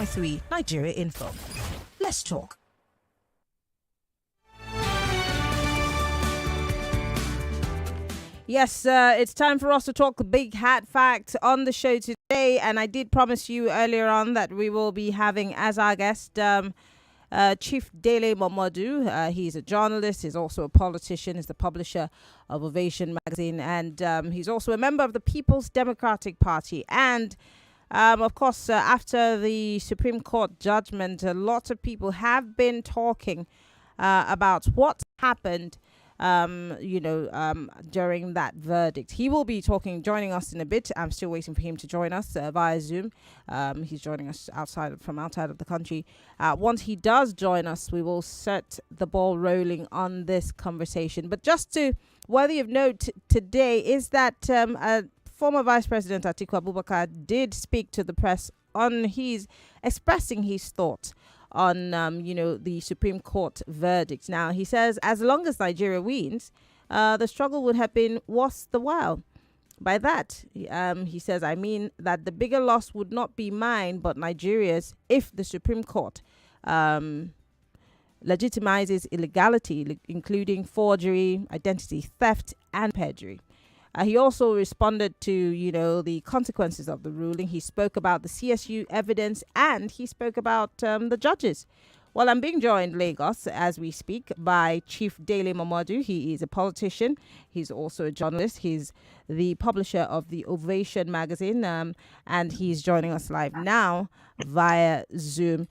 3 Nigeria Info. Let's talk. Yes, it's time for us to talk the big hat fact on the show today. And I did promise you earlier on that we will be having as our guest Chief Dele Momodu. He's a journalist. He's also a politician. He's the publisher of Ovation magazine. And he's also a member of the People's Democratic Party. And of course, after the Supreme Court judgment, a lot of people have been talking about what happened during that verdict. He will be joining us in a bit. I'm still waiting for him to join us via Zoom. He's joining us outside of the country. Once he does join us, we will set the ball rolling on this conversation. But just worthy of note today is that former Vice President Atiku Abubakar did speak to the press on expressing his thoughts on, the Supreme Court verdict. Now, he says, as long as Nigeria wins, the struggle would have been worth the while. By that, he says, I mean that the bigger loss would not be mine, but Nigeria's, if the Supreme Court legitimizes illegality, including forgery, identity theft, and perjury. He also responded to, the consequences of the ruling. He spoke about the CSU evidence and he spoke about the judges. Well, I'm being joined in Lagos as we speak by Chief Dele Momodu. He is a politician. He's also a journalist. He's the publisher of the Ovation magazine, and he's joining us live now via Zoom.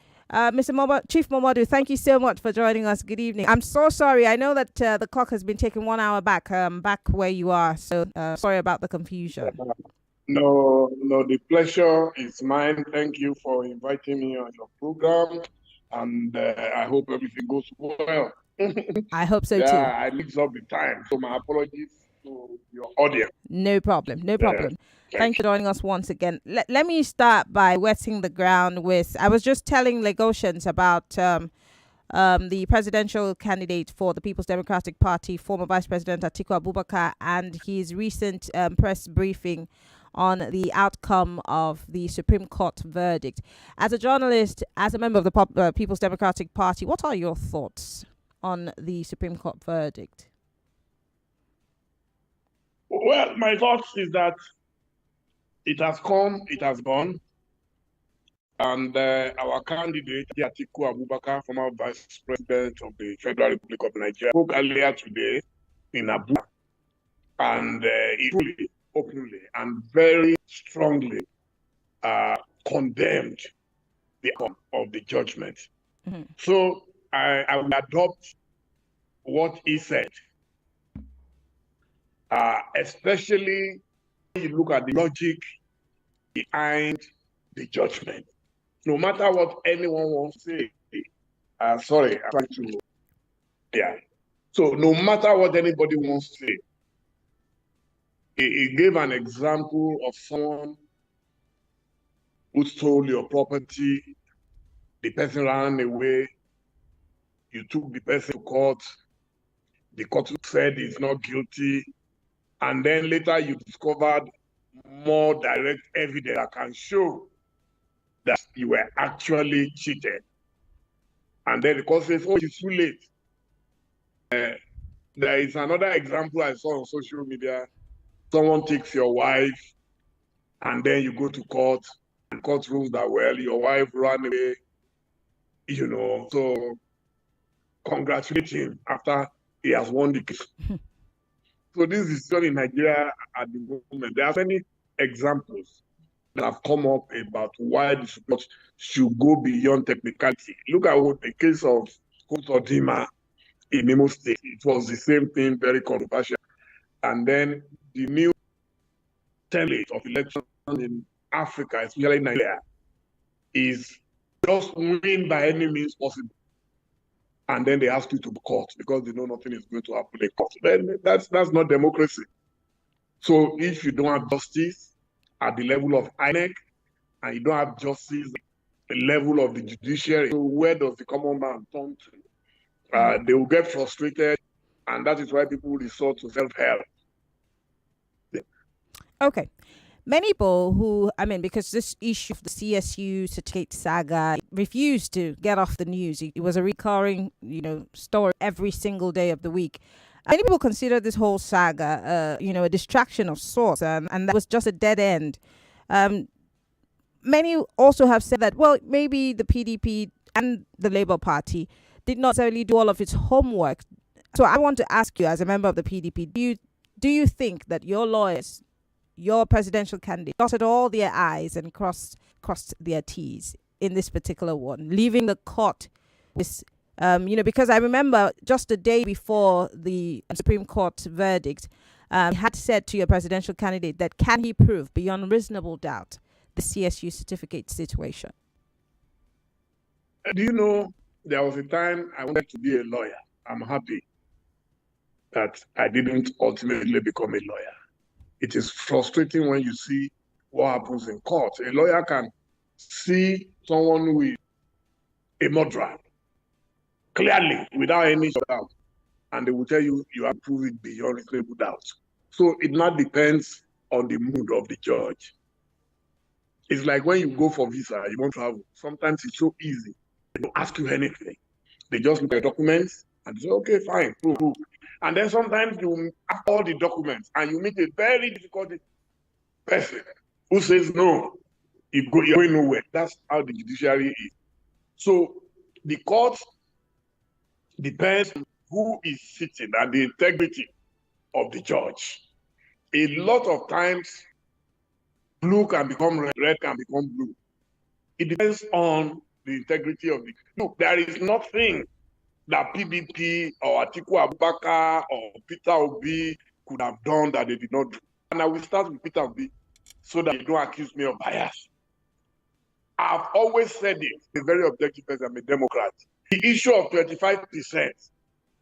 Chief Momodu, thank you so much for joining us. Good evening. I'm so sorry. I know that the clock has been taken 1 hour back where you are. So sorry about the confusion. No, the pleasure is mine. Thank you for inviting me on your program. And I hope everything goes well. I hope so too. Yeah, I mixed up the time. So my apologies to your audience. No problem. Thanks for joining us once again. Let me start by wetting the ground with, I was just telling Lagosians about the presidential candidate for the People's Democratic Party, former Vice President Atiku Abubakar, and his recent press briefing on the outcome of the Supreme Court verdict. As a journalist, as a member of the People's Democratic Party, what are your thoughts on the Supreme Court verdict? Well, my thoughts is that it has come, it has gone. And our candidate, Atiku Abubakar, former Vice President of the Federal Republic of Nigeria, spoke earlier today in Abuja, and he truly, openly, and very strongly condemned the outcome of the judgment. Mm-hmm. So I will adopt what he said, especially when you look at the logic behind the judgment. No matter what anyone wants to say, sorry, I'm trying to, yeah. So no matter what anybody wants to say, he gave an example of someone who stole your property, the person ran away, you took the person to court, the court said he's not guilty, and then later you discovered more direct evidence that can show that you were actually cheated. And then the court says, oh, it's too late. There is another example I saw on social media. Someone takes your wife, and then you go to court, and court rules that, well, your wife ran away, so congratulate him after he has won the case. So this is still in Nigeria at the moment. There are many examples that have come up about why the Supreme Court should go beyond technicality. Look at what the case of Dima in Imo State. It was the same thing, very controversial. And then the new template of election in Africa, especially Nigeria, is just win by any means possible. And then they ask you to court because they know nothing is going to happen in court. Then that's not democracy. So if you don't have justice at the level of INEC, and you don't have justice at the level of the judiciary, so where does the common man turn to? They will get frustrated, and that is why people resort to self-help. Okay. Many people who, I mean, because this issue of the CSU certificate saga refused to get off the news. It was a recurring, story every single day of the week. Many people consider this whole saga, a distraction of sorts, and that was just a dead end. Um, Many also have said that, well, maybe the PDP and the Labour Party did not necessarily do all of its homework. So I want to ask you, as a member of the PDP, do you think that your lawyers, your presidential candidate, dotted all their I's and crossed their T's in this particular one, leaving the court with, because I remember just the day before the Supreme Court verdict, had said to your presidential candidate that can he prove beyond reasonable doubt the CSU certificate situation? Do you know, there was a time I wanted to be a lawyer. I'm happy that I didn't ultimately become a lawyer. It is frustrating when you see what happens in court. A lawyer can see someone who is a murderer clearly without any doubt, and they will tell you you have to prove it beyond reasonable doubt. So it now depends on the mood of the judge. It's like when you go for visa, you want to travel. Sometimes it's so easy. They don't ask you anything. They just look at documents and say, okay, fine, prove. And then sometimes you have all the documents and you meet a very difficult person who says, no, you're going nowhere. That's how the judiciary is. So the court depends on who is sitting and the integrity of the judge. A lot of times, blue can become red, red can become blue. It depends on the integrity of the... Look, there is nothing that PDP or Atiku Abubakar or Peter Obi could have done that they did not do. And I will start with Peter Obi so that you don't accuse me of bias. I've always said it, a very objective person, I'm a Democrat. The issue of 25%,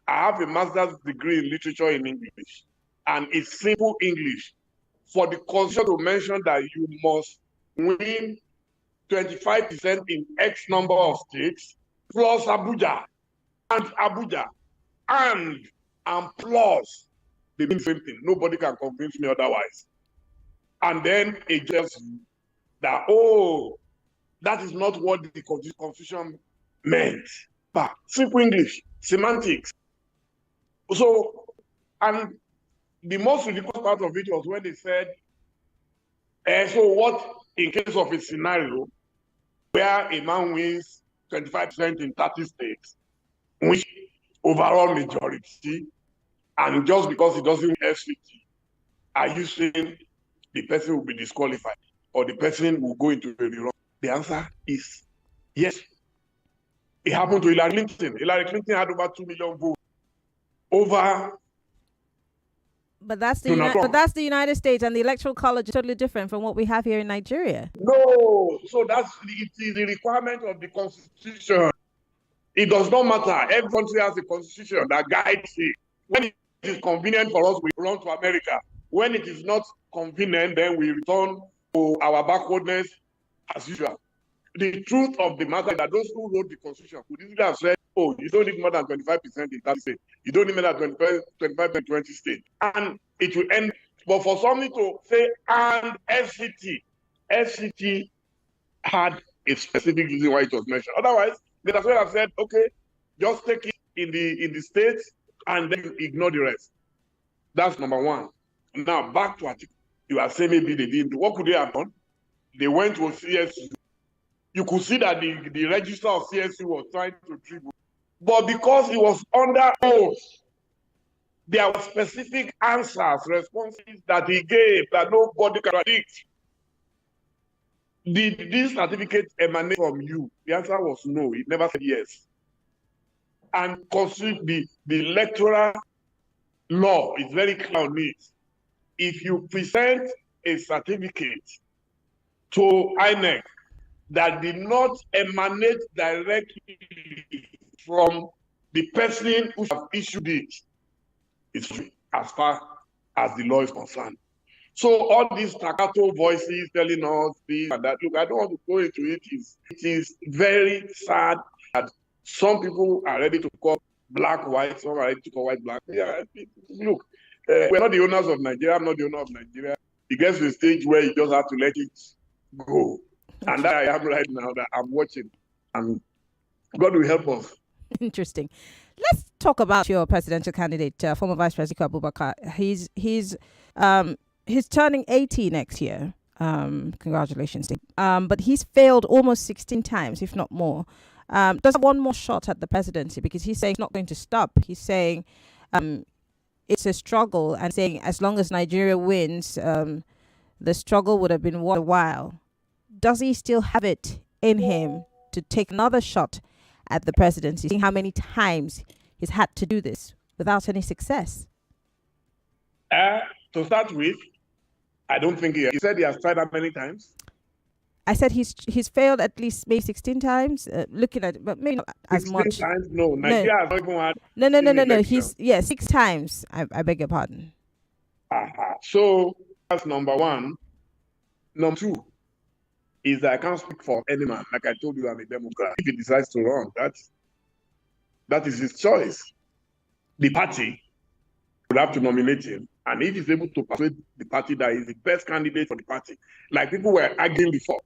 I have a master's degree in literature in English, and it's simple English. For the constitution to mention that you must win 25% in X number of states, plus Abuja, and plus, they mean the same thing. Nobody can convince me otherwise. And then it just that, that is not what the constitution meant. But simple English, semantics. So, and the most ridiculous part of it was when they said, so what in case of a scenario where a man wins 25% in 30 states, which overall majority, and just because he doesn't win FCT, are you saying the person will be disqualified or the person will go into a rerun? The answer is yes. It happened to Hillary Clinton. Hillary Clinton had over 2 million votes. But that's the United States, and the Electoral College is totally different from what we have here in Nigeria. No, so it is the requirement of the Constitution. It does not matter. Every country has a constitution that guides it. When it is convenient for us, we run to America. When it is not convenient, then we return to our backwardness as usual. The truth of the matter is that those who wrote the Constitution could easily have said, you don't need more than 25% in that state. You don't need more than 25% in 20 states. And it will end. But for somebody to say, and FCT had a specific reason why it was mentioned. Otherwise, they would have said, okay, just take it in the states and then ignore the rest. That's number one. Now, back to Atiku. You are saying maybe they didn't do. What could they have done? They went to CSU. You could see that the register of CSU was trying to dribble. But because it was under oath, there were specific answers, responses that he gave that nobody can predict. Did this certificate emanate from you? The answer was no. It never said yes. And consider the electoral law is very clear on it. If you present a certificate to INEC that did not emanate directly from the person who have issued it, it's free as far as the law is concerned. So all these staccato voices telling us this and that, look, I don't want to go into it. It is very sad that some people are ready to call black white, some are ready to call white black. Yeah, look, we're not the owners of Nigeria. I'm not the owner of Nigeria. It gets to a stage where you just have to let it go. And that I am right now, that I'm watching. And God will help us. Interesting. Let's talk about your presidential candidate, former Vice President Abubakar. He's turning 80 next year. Congratulations to him. But he's failed almost 16 times, if not more. Does have one more shot at the presidency, because he's saying he's not going to stop. He's saying it's a struggle, and saying as long as Nigeria wins, the struggle would have been worth a while. Does he still have it in him to take another shot at the presidency, seeing how many times he's had to do this without any success? To start with, I don't think he said he has tried that many times. I said he's failed at least maybe 16 times. Looking at it, but maybe not as much. Times? No, Nigeria has not even had. No. He's 6 times. I beg your pardon. So that's number one. Number two is that I can't speak for any man. Like I told you, I'm a Democrat. If he decides to run, that is his choice. The party would have to nominate him, and if he's able to persuade the party that he's the best candidate for the party, like people were arguing before,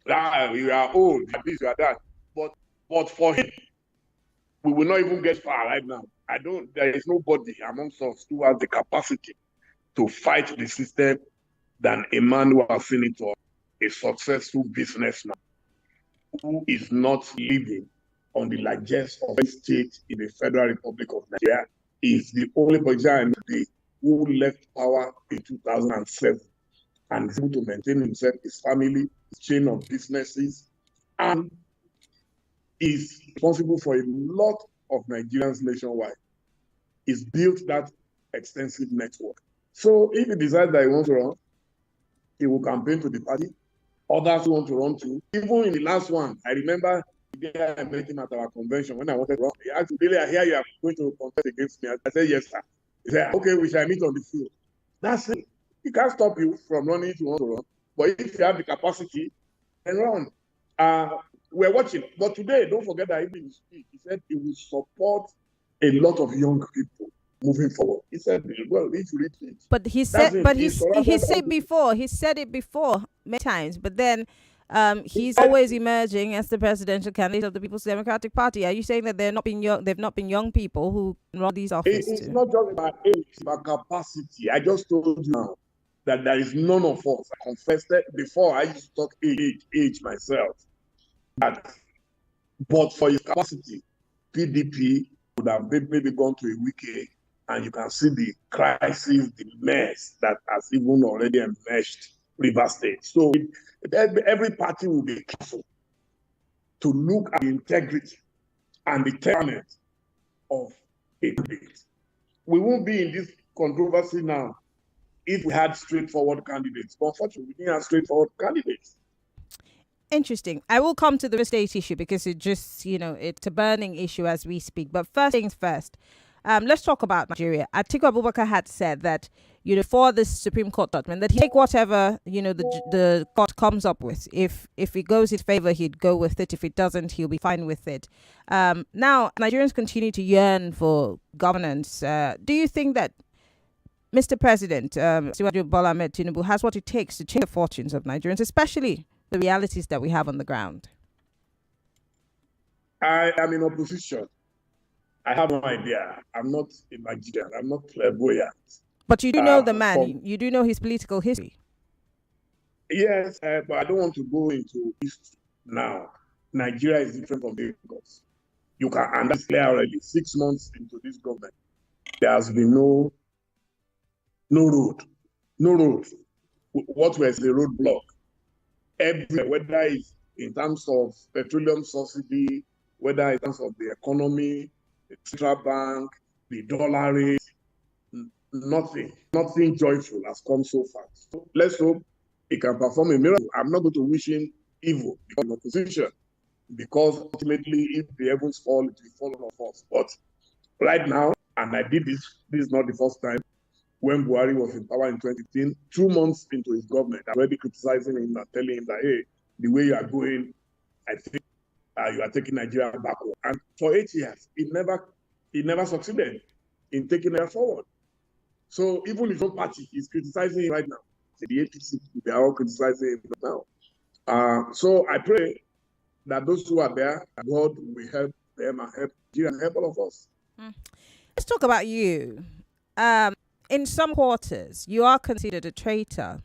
you are old, you are this, you are that, but for him, we will not even get far right now. There is nobody amongst us who has the capacity to fight the system than a man who has seen it all, a successful businessman who is not living on the largest of any state in the Federal Republic of Nigeria. Is the only politician today who left power in 2007 and is able to maintain himself, his family, his chain of businesses, and is responsible for a lot of Nigerians nationwide. He's built that extensive network. So if he decides that he wants to run, he will campaign to the party. Others who want to run too. Even in the last one, I remember the day I met him at our convention when I wanted to run. He asked me, Dele, I hear you are going to contest against me. I said, yes, sir. He said, okay, we shall meet on the field. That's it. He can't stop you from running if you want to run. But if you have the capacity, then run. We're watching. But today, don't forget that even in his speech, he said he will support a lot of young people moving forward. He said, well, if you read it. But he said it before many times. But then he's always emerging as the presidential candidate of the People's Democratic Party. Are you saying that they've not been young people who run these offices? It's not just about age, it's about capacity. I just told you now that there is none of us. I confessed that before. I used to talk age myself. But for his capacity, PDP would have maybe gone to a weekend, and you can see the crisis, the mess that has even already emerged Rivers State. So every party will be careful to look at the integrity and the talent of a candidate. We won't be in this controversy now if we had straightforward candidates. But unfortunately, we didn't have straightforward candidates. Interesting. I will come to the state issue because it just, it's a burning issue as we speak. But first things first, let's talk about Nigeria. Atiku Abubakar had said that, for this Supreme Court judgment, that he take whatever, the court comes up with. If it goes his favor, he'd go with it. If it doesn't, he'll be fine with it. Now, Nigerians continue to yearn for governance. Do you think that Mr. President, Bola Ahmed Tinubu, has what it takes to change the fortunes of Nigerians, especially the realities that we have on the ground? I am in opposition. I have no idea. I'm not a magician. I'm not clairvoyant. But you do know the man. You do know his political history. Yes, but I don't want to go into history now. Nigeria is different from Lagos. You can understand already. 6 months into this government, there has been no road. No road. What was the roadblock? Everywhere, whether it's in terms of petroleum subsidy, whether in terms of the economy, the central bank, the dollar rate, nothing joyful has come so far. So let's hope he can perform a miracle. I'm not going to wish him evil because of opposition, because ultimately, if the heavens fall, it will fall on us. But right now, and I did this is not the first time, when Buhari was in power in 2015, 2 months into his government, I'm already criticizing him and telling him that, hey, the way you are going, I think you are taking Nigeria backward. And for 8 years, he never succeeded in taking it forward. So even his own party is criticizing him right now. The APC, they are all criticizing him now. So I pray that those who are there, God will help them and help Nigeria and help all of us. Let's talk about you. In some quarters, you are considered a traitor.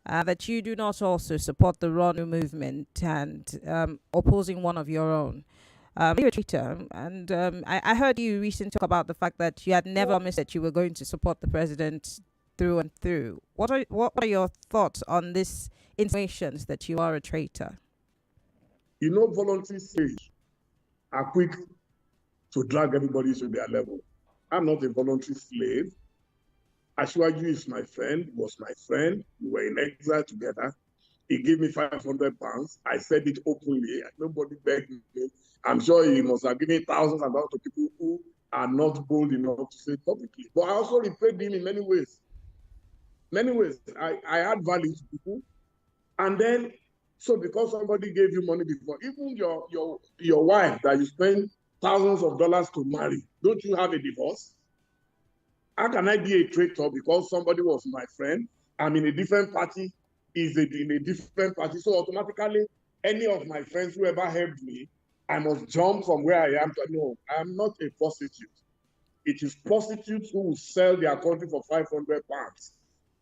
That you do not also support the Ronu movement and opposing one of your own. You're a traitor, and I heard you recently talk about the fact that you had never promised that you were going to support the president through and through. What are your thoughts on this insinuations that you are a traitor? You know, voluntary slaves are quick to drag everybody to their level. I'm not a voluntary slave. Ashwaju is my friend, was my friend. We were in exile together. He gave me 500 pounds. I said it openly. Nobody begged me. I'm sure he must have given thousands of dollars to people who are not bold enough to say it publicly. But I also repaid him in many ways. Many ways. I add value to people. And then, so because somebody gave you money before, even your wife that you spend thousands of dollars to marry, don't you have a divorce? How can I be a traitor because somebody was my friend? I'm in a different party, is in a different party. So automatically, any of my friends who ever helped me, I must jump from where I am to no, I'm not a prostitute. It is prostitutes who will sell their country for 500 pounds.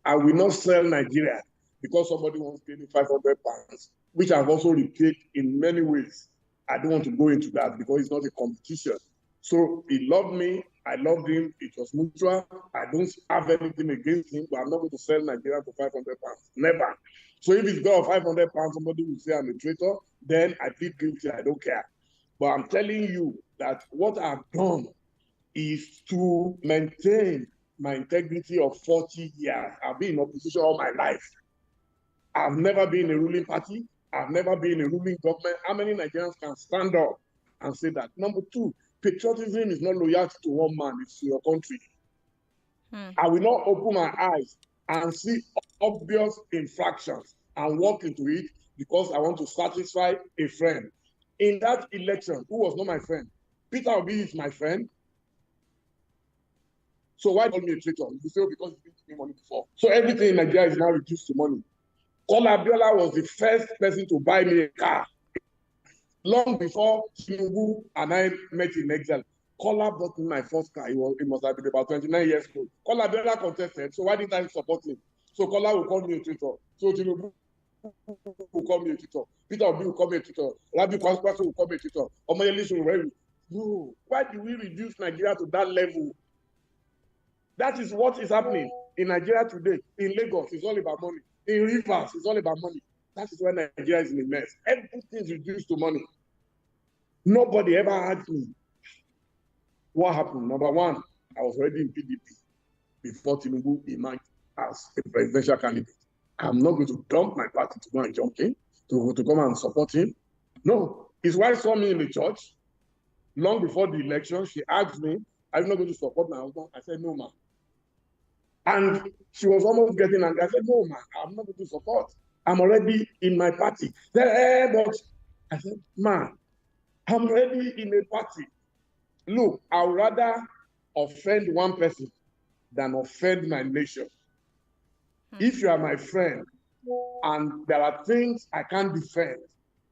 I will not sell Nigeria because somebody wants to pay me 500 pounds, which I've also repaid in many ways. I don't want to go into that because it's not a competition. So he loved me, I loved him, it was mutual. I don't have anything against him, but I'm not going to sell Nigeria for 500 pounds. Never. So if it's got 500 pounds, somebody will say I'm a traitor, then I feel guilty, I don't care. But I'm telling you that what I've done is to maintain my integrity of 40 years. I've been in opposition all my life. I've never been in a ruling party. I've never been in a ruling government. How many Nigerians can stand up and say that? Number two, patriotism is not loyalty to one man, it's to your country. I will not open my eyes and see obvious infractions and walk into it because I want to satisfy a friend. In that election, who was not my friend? Peter Obi is my friend. So why call me a traitor? You say, because you didn't give me money before. So everything in Nigeria is now reduced to money. Kola Abiola was the first person to buy me a car. Long before Tinubu and I met in exile, Kola bought me my first car. It must have been about 29 years old. Kola Abiola contested, so why didn't I support him? So Kola will call me a traitor. So Tinubu will call me a traitor. Peter Obi will call me a traitor. Rabi Kwankwaso will call me a traitor. Omoyele will. No. Why do we reduce Nigeria to that level? That is what is happening in Nigeria today. In Lagos, it's all about money. In Rivers, it's all about money. That is why Nigeria is in a mess. Everything is reduced to money. Nobody ever asked me what happened. Number one, I was already in PDP before Tinubu emerged as a presidential candidate. I'm not going to dump my party to go and jump in, to come and support him. No. His wife saw me in the church long before the election. She asked me, are you not going to support my husband? I said, no, ma. And she was almost getting angry. I said, no, ma, I'm not going to support. I'm already in my party. But I said, ma, I'm already in a party. Look, I would rather offend one person than offend my nation. If you are my friend and there are things I can't defend,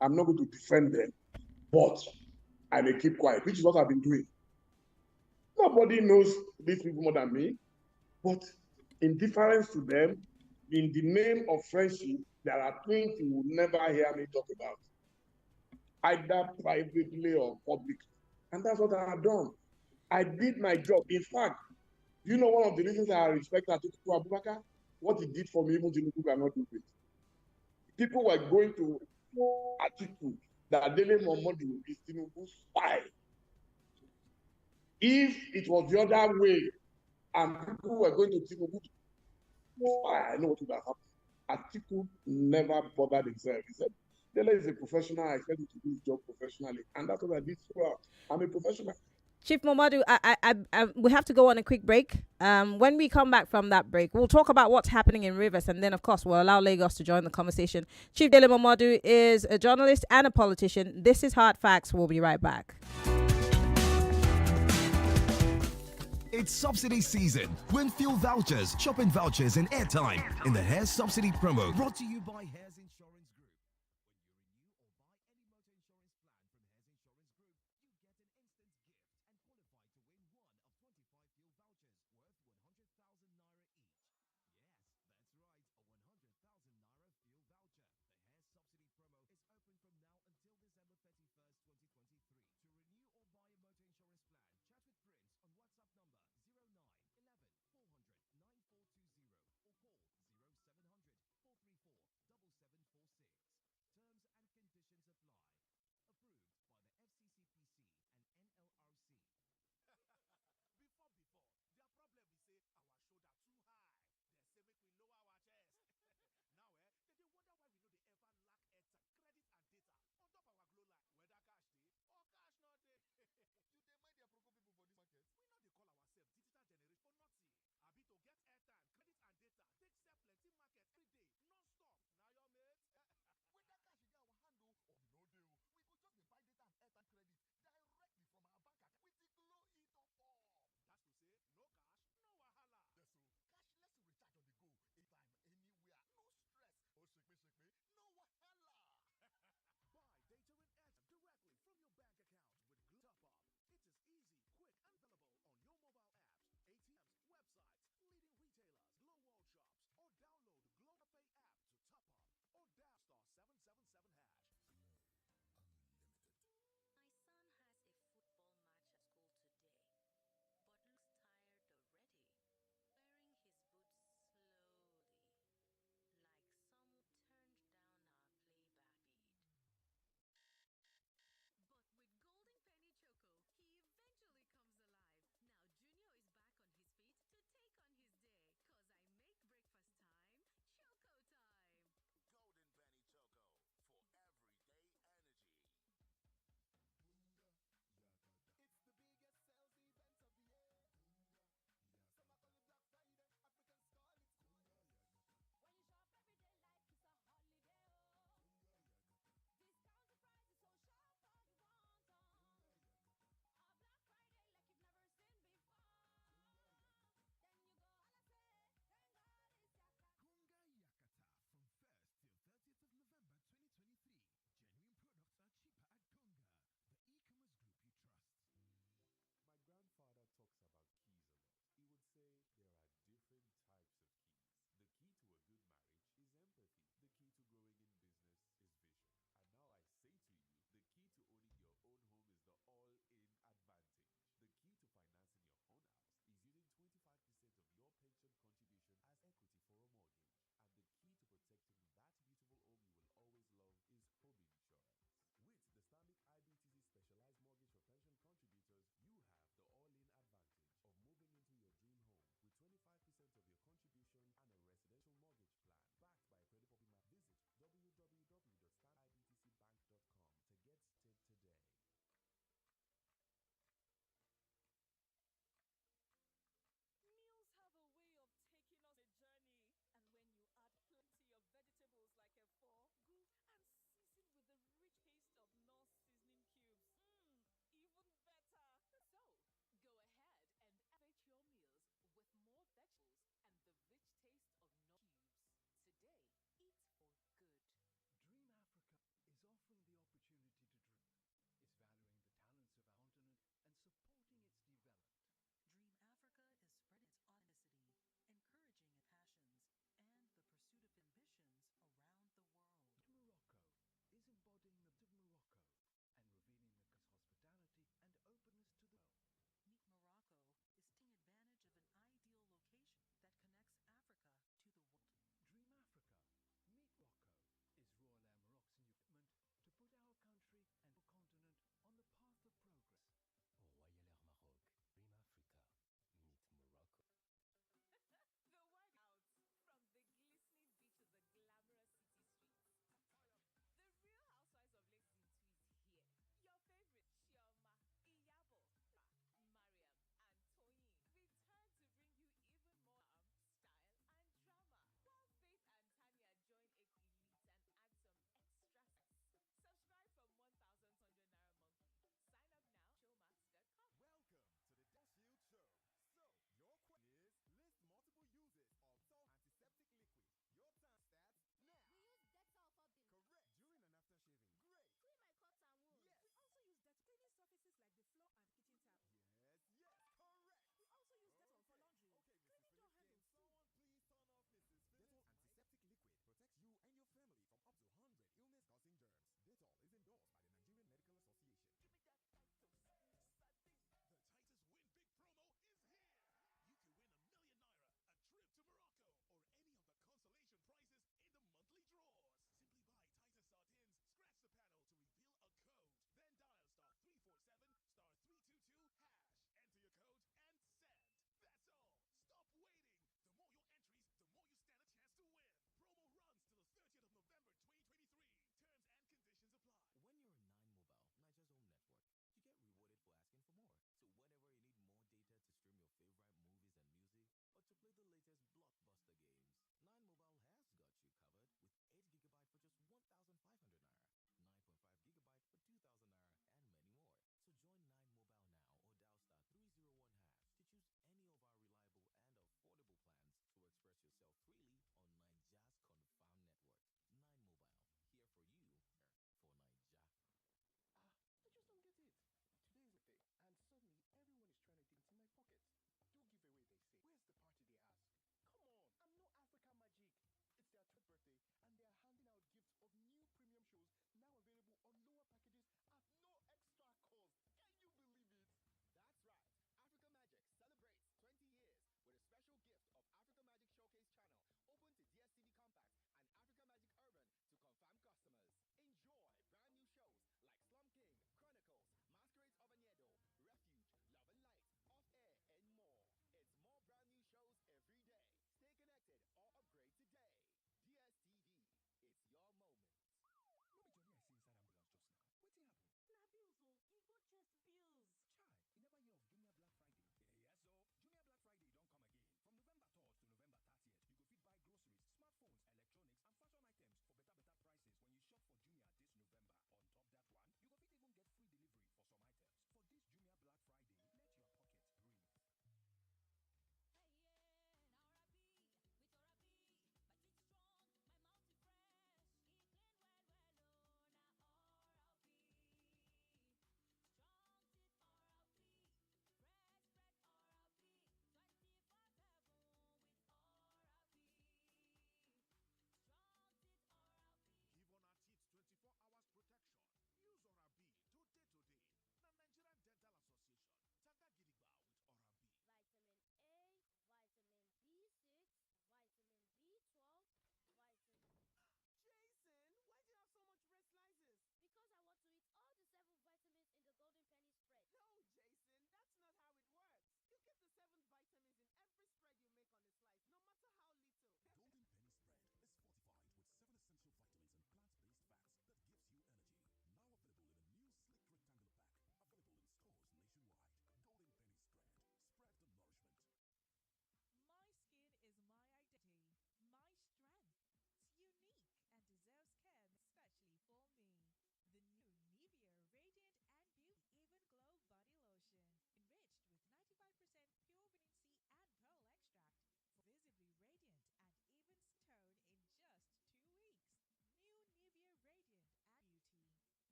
I'm not going to defend them. But I may keep quiet, which is what I've been doing. Nobody knows these people more than me. But in difference to them, in the name of friendship, there are things you will never hear me talk about, either privately or publicly. And that's what I have done. I did my job. In fact, you know one of the reasons I respect Atiku Abubakar? What he did for me, even Tinubu cannot do it. People were going to Atiku that Dele Momodu is Tinubu's spy. If it was the other way, and people were going to Tinubu, I know what would have happened. Atiku never bothered himself. He said, Dele is a professional. I expect him to do his job professionally. And that's what I did throughout. I'm a professional. Chief Momodu, we have to go on a quick break. When we come back from that break, we'll talk about what's happening in Rivers, and then, of course, we'll allow Lagos to join the conversation. Chief Dele Momodu is a journalist and a politician. This is Hard Facts. We'll be right back. It's subsidy season. Win fuel vouchers, shopping vouchers, and airtime in the Hair Subsidy promo brought to you by Hair's Insurance Group. When you renew or buy any motor insurance plan from Hair's Insurance Group, you get an instant gift and qualify to win one of 25 fuel vouchers worth 100,000 naira each. Yes, that's right, a 100,000 naira fuel voucher. The Hair Subsidy promo is open from now until December 31st, 2023. To renew or buy a motor insurance plan, chat with Prince on WhatsApp number 0911 400 9420 or call 0700 434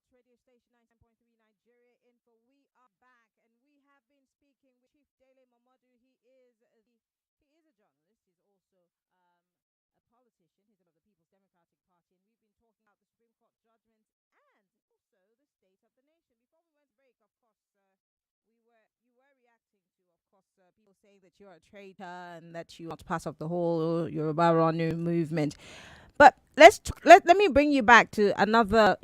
Sports Radio Station 99.3 Nigeria Info. We are back and we have been speaking with Chief Dele Momodu. He is a journalist. He's also a politician. He's one of the People's Democratic Party, and we've been talking about the Supreme Court judgments and also the state of the nation. Before we went to break, of course, you were reacting to, of course, people saying that you're a traitor and that you want to pass off the whole Yoruba Ronu movement. But let me bring you back to another,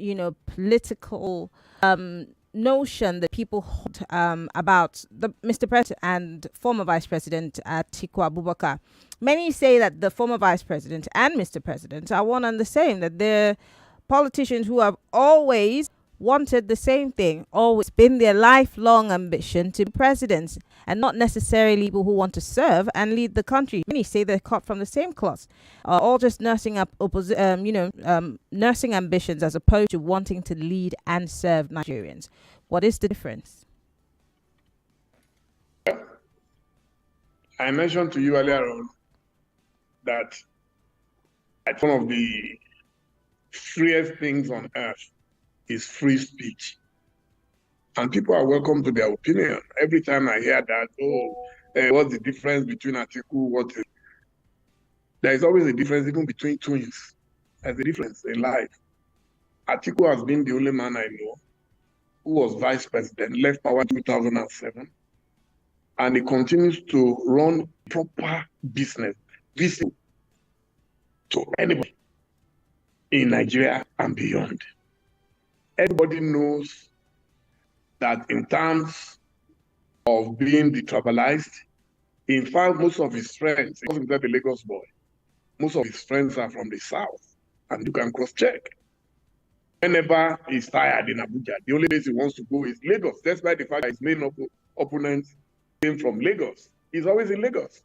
political notion that people hold about the Mr. President and former Vice President Atiku Abubakar. Many say that the former Vice President and Mr. President are one and the same, that they're politicians who have always wanted the same thing, always been their lifelong ambition to be presidents, and not necessarily people who want to serve and lead the country. Many say they're cut from the same cloth, all just nursing nursing ambitions as opposed to wanting to lead and serve Nigerians. What is the difference? I mentioned to you earlier on that one of the freest things on earth is free speech. And people are welcome to their opinion. Every time I hear that, what's the difference between Atiku? There is always a difference, even between twins. There's a difference in life. Atiku has been the only man I know who was vice president, left power in 2007, and he continues to run proper business, visible to anybody in Nigeria and beyond. Everybody knows that in terms of being detribalized, in fact, most of his friends, he wasn't a Lagos boy, most of his friends are from the south, and you can cross-check. Whenever he's tired in Abuja, the only place he wants to go is Lagos, despite the fact that his main opponent came from Lagos. He's always in Lagos.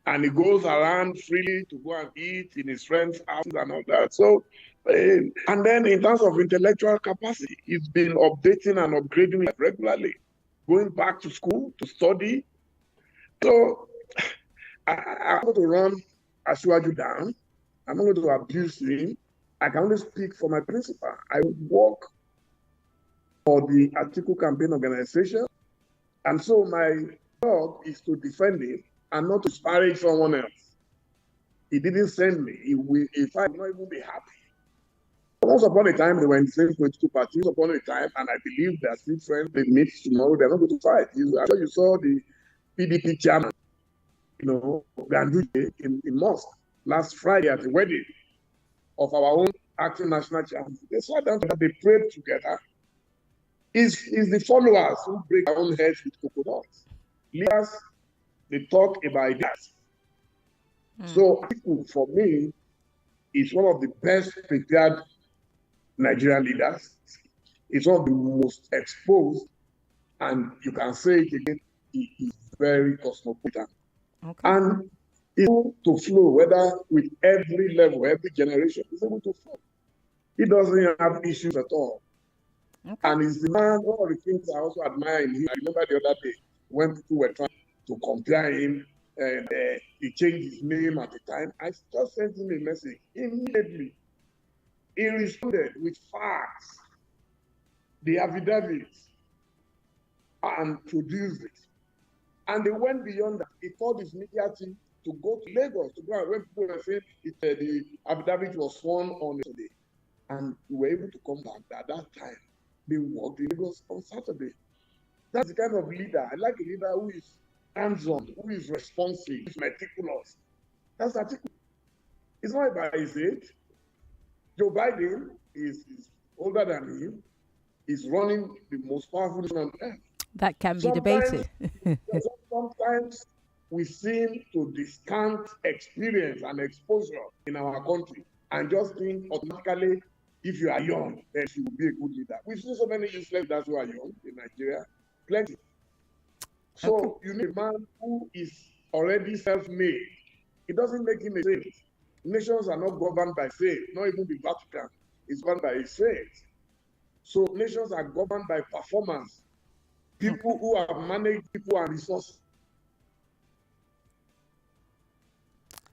And he goes around freely to go and eat in his friends' houses and all that. So, and then in terms of intellectual capacity, he's been updating and upgrading regularly, going back to school to study. So I'm going to run Asiwaju down. I'm not going to abuse him. I can only speak for my principal. I work for the Atiku campaign organization. And so my job is to defend him and not to disparage someone else. He didn't send me. If I would not even be happy. Once upon a time, they were in the same political party. Once upon a time, and I believe they're still friends. They meet tomorrow. They're not going to fight. I'm sure you saw the PDP chairman, Ganduje in mosque last Friday at the wedding of our own acting national chairman. They sat down together. They prayed together. It's the followers who break their own heads with coconuts. Leaders, they talk about ideas. So, for me, is one of the best prepared Nigerian leaders. It's one of the most exposed, and you can say it again, he is very cosmopolitan. Okay. And able to flow, whether with every level, every generation, he's able to flow. He doesn't have issues at all. Okay. And he's the man, one of the things I also admire in him. I remember the other day when people were trying to compare him, and he changed his name at the time. I just sent him a message immediately. He responded with facts, the affidavits, and produced it. And they went beyond that. He called his media team to go to Lagos to go, and when people were saying the affidavit was sworn on today, and we were able to come back at that time. They worked in Lagos on Saturday. That's the kind of leader. I like a leader who is hands-on, who is responsive, who is meticulous. That's Atiku. It's not about his age. Joe Biden is older than him. He's running the most powerful nation on earth. That can be debated. Sometimes we seem to discount experience and exposure in our country and just think automatically, if you are young, then you will be a good leader. We've seen so many useless leaders who are young in Nigeria, plenty. So you need a man who is already self-made. It doesn't make him a saint. Nations are not governed by saints, not even the Vatican is governed by a saint. So nations are governed by performance. People who have managed people and resources.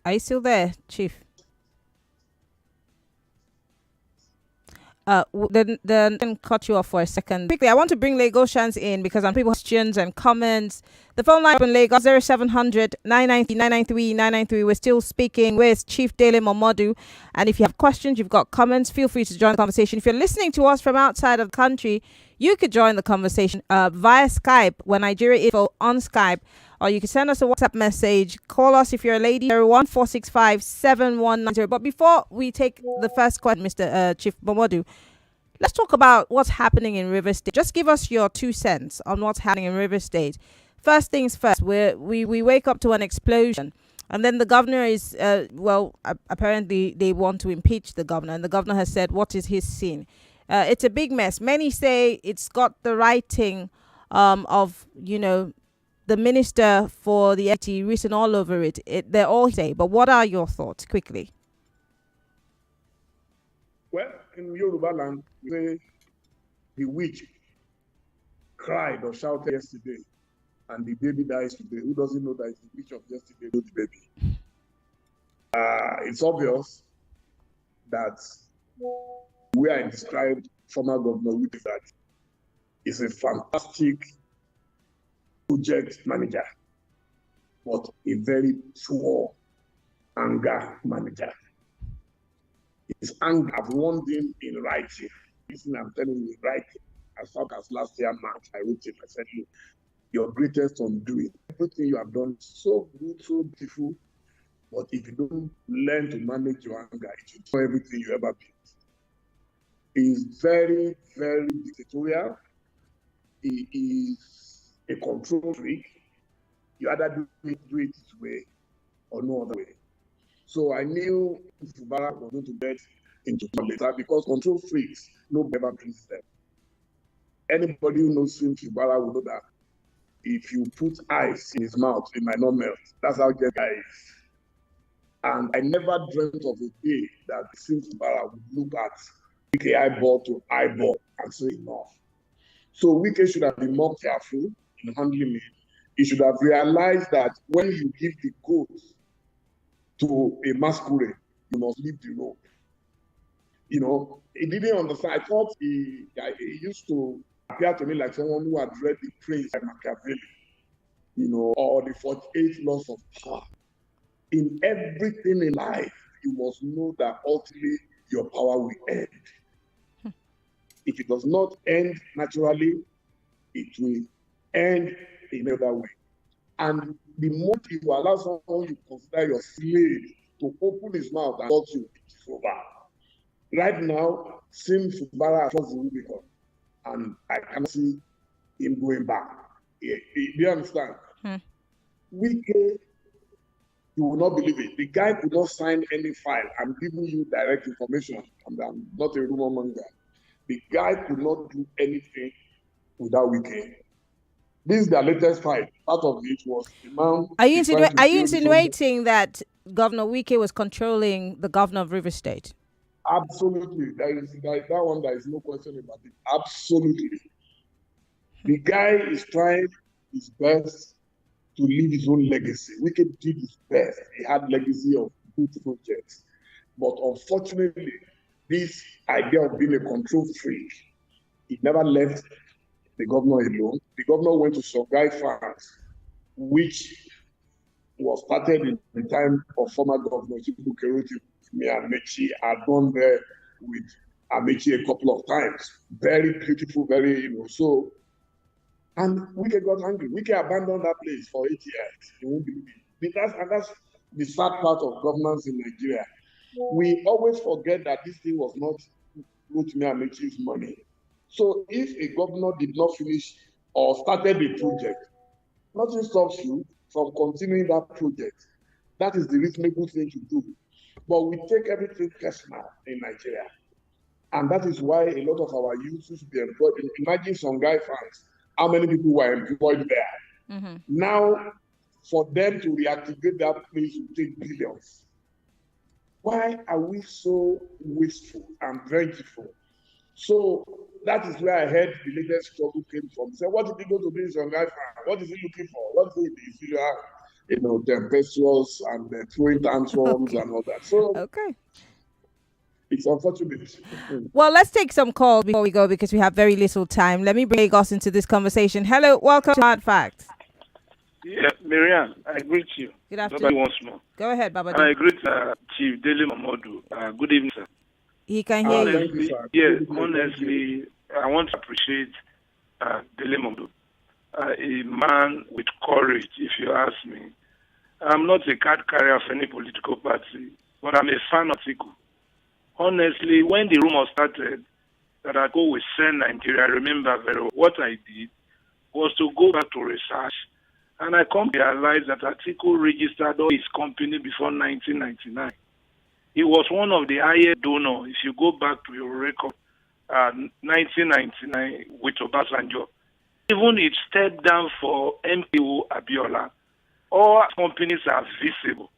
Are you still there, Chief? Then cut you off for a second. Quickly, I want to bring Lagosians in because I'm people questions and comments. The phone line in Lagos 0700 993 993. We're still speaking with Chief Dele Momodu. And if you have questions, you've got comments, feel free to join the conversation. If you're listening to us from outside of the country, you could join the conversation via Skype. When Nigeria info on Skype, or you can send us a WhatsApp message. Call us if you're a lady. 014657190. But before we take the first question, Mr. Chief Momodu, let's talk about what's happening in River State. Just give us your 2 cents on what's happening in River State. First things first, we wake up to an explosion. And then the governor is, apparently they want to impeach the governor. And the governor has said, what is his sin? It's a big mess. Many say it's got the writing of, the minister for the FT written all over it. They're all say. But what are your thoughts, quickly? Well, in Yoruba land, we say the witch cried or shouted yesterday, and the baby dies today. Who doesn't know that it's the witch of yesterday, not the baby? It's obvious that we are described former governor with that is a fantastic project manager, but a very poor anger manager. His anger, I've warned him in writing. Listen, I'm telling you in writing. As far as last year, March, I wrote him, I said, look, your greatest undoing. Everything you have done so good, so beautiful, but if you don't learn to manage your anger, it will destroy everything you ever built. He is very, very dictatorial. He is a control freak. You either do it his way or no other way. So I knew Fubara was going to get into later because control freaks, nobody ever pleases them. Anybody who knows Fubara will know that if you put ice in his mouth, it might not melt. That's how the guy is. And I never dreamt of a day that Fubara would look at Wike eyeball to eyeball and say enough. So Wike should have been more careful in handling it. He should have realized that when you give the goat to a masquerade, you must leave the rope. He didn't understand. I thought he used to appear to me like someone who had read the Prince by Machiavelli, or the 48 laws of power. In everything in life, you must know that ultimately your power will end. If it does not end naturally, it will end in another way. And the moment you allow someone you consider your slave to open his mouth and touch you, it's over. Right now, Sim Fubara across the Rubicon, and I cannot see him going back. Do you understand? Wike, you will not believe it. The guy could not sign any file. I'm giving you direct information. I'm not a rumor monger. The guy could not do anything without Wike. This is the latest fight. Part of it was the man. Are you insinuating that Governor Wike was controlling the governor of River State? Absolutely. There is no question about it. Absolutely. The guy is trying his best to leave his own legacy. Wike did his best. He had legacy of good projects. But unfortunately, this idea of being a control freak, he never left the governor alone. The governor went to Songhai Farms, which was started in the time of former governor Chibu Keruti. Me and Mechi had gone there with Amechi a couple of times. Very beautiful, very, so. And Wike got angry. Wike abandoned that place for 8 years. You won't believe it. That's the sad part of governance in Nigeria. We always forget that this thing was not Rotimi Amechi's money. So if a governor did not finish or started a project, nothing stops you from continuing that project. That is the reasonable thing to do. But we take everything personal in Nigeria. And that is why a lot of our youth used to be employed. Imagine Songhai Farms, how many people were employed there. Mm-hmm. Now, for them to reactivate that place will take billions. Why are we so wasteful and vengeful? So that is where I heard the latest struggle came from. So what did he go to do in Songhai Farm? What is he looking for? What is it? Tempestuous and throwing tantrums and all that. So, okay. It's unfortunate. Well, let's take some calls before we go because we have very little time. Let me bring Lagos into this conversation. Hello, welcome to Hard Facts. Yeah, Miriam, I greet you. Good Baba afternoon. once more. Go ahead, And I Babaji. greet Chief Dele Momodu. Good evening, sir. He can hear you. Thank you, sir. Yeah, Good evening, thank you. honestly, I want to appreciate Dele Momodu, a man with courage, if you ask me. I'm not a card carrier of any political party, but I'm a fan of Atiku. Honestly, when the rumor started that I go with Send Nigeria, I remember very well what I did was to go back to research, and I come to realize that Atiku registered all his company before 1999. He was one of the highest donors. If you go back to your record, 1999 with Obasanjo, even it stepped down for MPO Abiola. All companies are visible.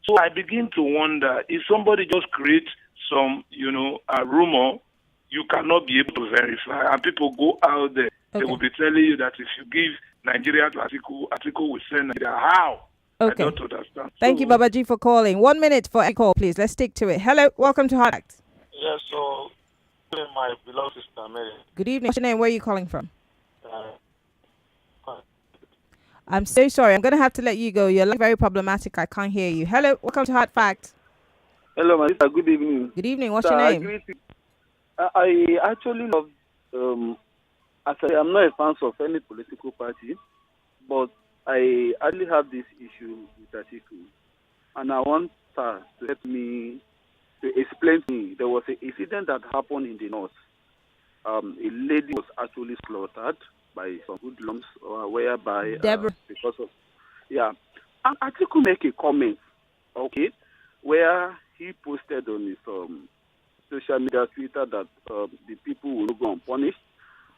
So I begin to wonder if somebody just creates some, a rumor, you cannot be able to verify, and people go out there. They will be telling you that if you give Nigeria to Atiku will send Nigeria. How? Okay. I don't understand. Thank you, Babaji, for calling. 1 minute for a call, please. Let's stick to it. Hello, welcome to Hard Facts. Yeah, so my beloved sister Mary. Good evening. What's your name? Where are you calling from? Uh, I'm so sorry. I'm going to have to let you go. You're very problematic. I can't hear you. Hello, welcome to Hard Facts. Hello, my sister. Good evening. Good evening. What's your name? I actually love. I'm not a fan of any political party, but I actually have this issue with Atiku, and I want her to help me to explain to me. There was an incident that happened in the north. A lady was actually slaughtered by some hoodlums, whereby Deborah. because of and Atiku make a comment, okay, where he posted on his social media Twitter that the people will go unpunished.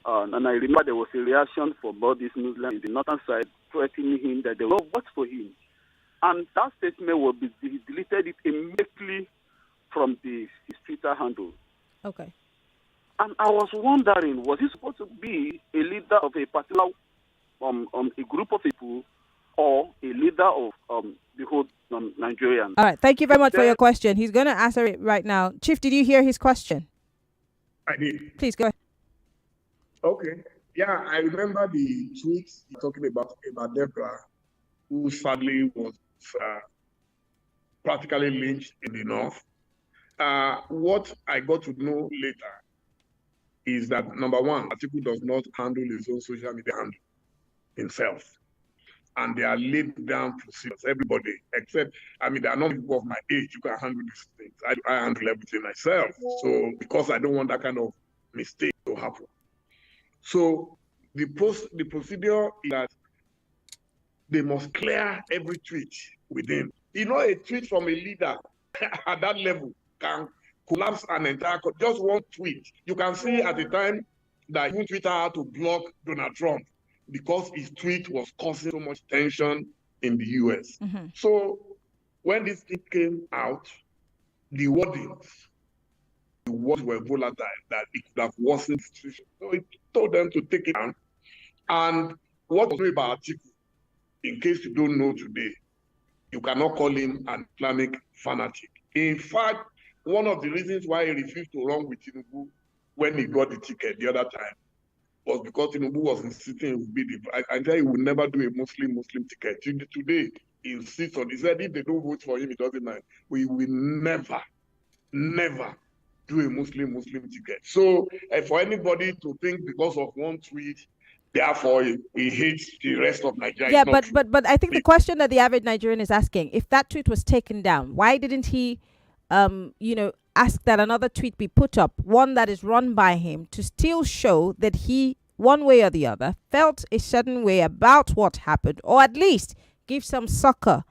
And I remember there was a reaction from all these Muslims in the northern side threatening him that they will vote for him. And that statement will be deleted it immediately from his Twitter handle. Okay. And I was wondering, was he supposed to be a leader of a particular a group of people or a leader of the whole Nigerian? All right. Thank you very much for your question. He's going to answer it right now. Chief, did you hear his question? I did. Please go ahead. Okay. Yeah, I remember the tweets talking about Deborah, who sadly was practically lynched in the north. What I got to know later is that, number one, Atiku does not handle his own social media handle himself. And they are laid down procedures, everybody, except, there are not people of my age who can handle these things. I handle everything myself. So, because I don't want that kind of mistake to happen. So, the procedure is that they must clear every tweet within. A tweet from a leader at that level can collapse an entire, just one tweet. You can see at the time that even Twitter had to block Donald Trump because his tweet was causing so much tension in the US. Mm-hmm. So when this thing came out, the words were volatile, that it could have worsened the situation. So it told them to take it down. And what was about Atiku, in case you don't know today, you cannot call him an Islamic fanatic. In fact, one of the reasons why he refused to run with Tinubu when he got the ticket the other time was because Tinubu was insisting he would be I tell you, he would never do a Muslim ticket. Today, he insists on, he said if they don't vote for him, it doesn't matter. We will never do a Muslim ticket. So for anybody to think because of one tweet, therefore he hates the rest of Nigeria. Yeah, but I think the question that the average Nigerian is asking, if that tweet was taken down, why didn't he ask that another tweet be put up, one that is run by him, to still show that he, one way or the other, felt a certain way about what happened, or at least give some succor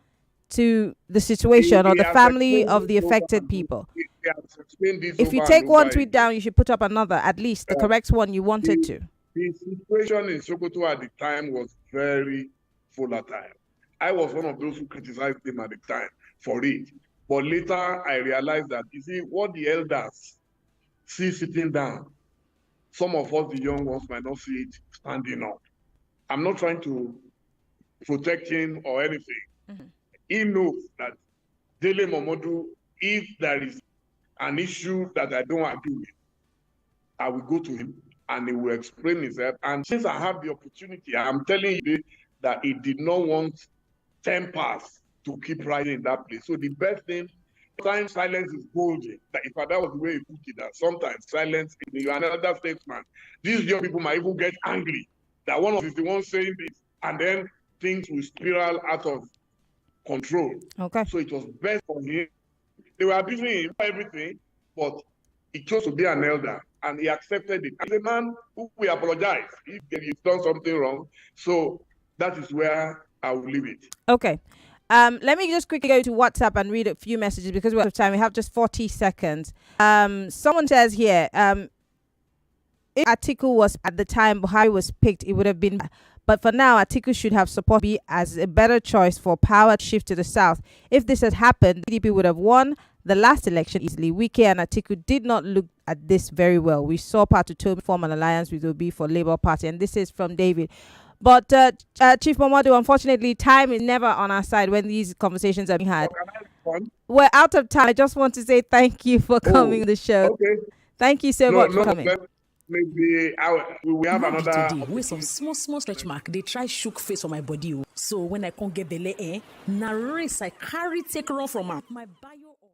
to the situation or the family of the affected people. If you take one tweet down, you should put up another, at least the correct one you wanted to. The situation in Sokoto at the time was very volatile. I was one of those who criticized him at the time for it. But later I realized that, you see, what the elders see sitting down, some of us, the young ones, might not see it standing up. I'm not trying to protect him or anything. Mm-hmm. He knows that Dele Momodu, if there is an issue that I don't agree with, I will go to him and he will explain himself. And since I have the opportunity, I'm telling you that he did not want tempers to keep rising in that place. So the best thing, sometimes silence is golden. That if that was the way he put it, that sometimes silence, you're another statesman. These young people might even get angry that one of us is the one saying this, and then things will spiral out of control. Okay. So it was best for him. They were abusing him for everything, but he chose to be an elder and he accepted it. As a man who will apologize if he's done something wrong. So that is where I will leave it. Okay. Let me just quickly go to WhatsApp and read a few messages because we're out of time. We have just 40 seconds. Someone says here, if Atiku was at the time Buhari was picked, it would have been. But for now, Atiku should have support be as a better choice for power shift to the south. If this had happened, PDP would have won the last election easily. Wike and Atiku did not look at this very well. We saw Patutomi form an alliance with Obi for Labour Party, and this is from David. But Chief Momodu, unfortunately, time is never on our side when these conversations are being had. We're out of time. I just want to say thank you for coming on the show. Okay. Thank you so much for coming. Maybe we will have another. Today, with some small stretch mark, they try shook face on my body. So when I can't get Dele, na race I carry take run from her. My bio oil.